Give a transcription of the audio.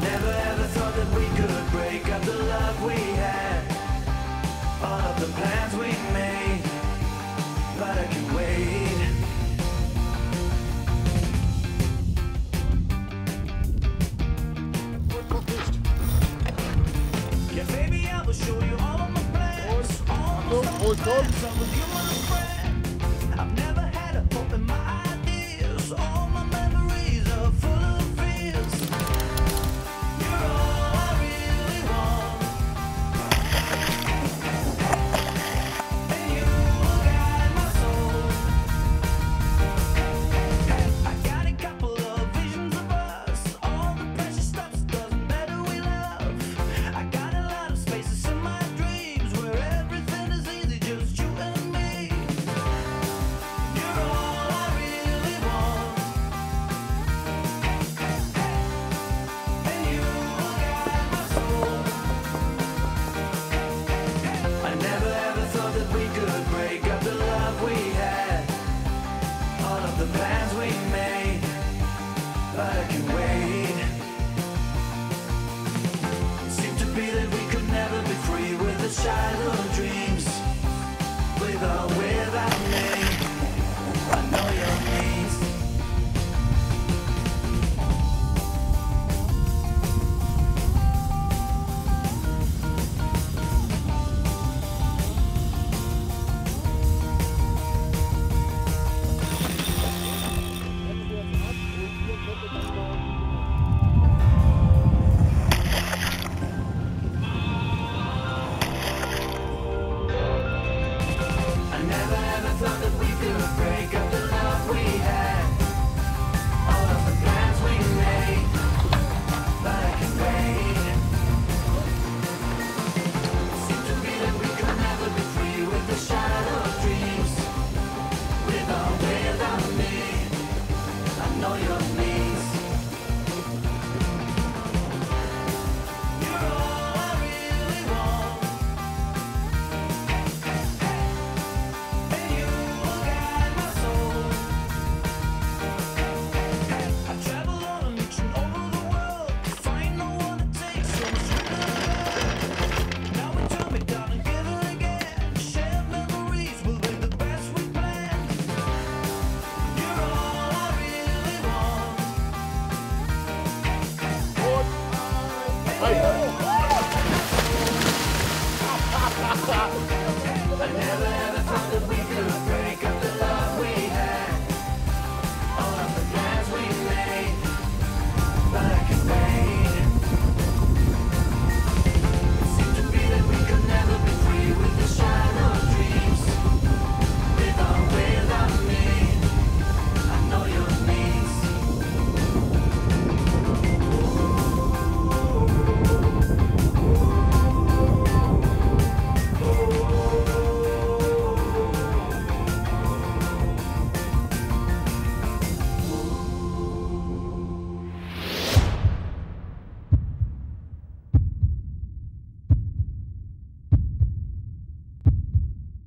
never ever thought that we could break up the love we had, all of the plans we made, but I can wait. Yeah, baby, I will show you all of my plans, all of my plans. I'm with you, my friend. I've never had a hope in my ideas. All my memories are full of fears. You're all I really want, and you will guide my soul. I got a couple of visions of us. All the precious stuff doesn't matter, we love. I got a lot of spaces in my dreams where everything is easy, just you and me. You're all I really want, and you will guide my soul. I never ever thought that we could break up the love we had, all of the plans we made, but I can wait. It seemed to be that we could never be free with a childhood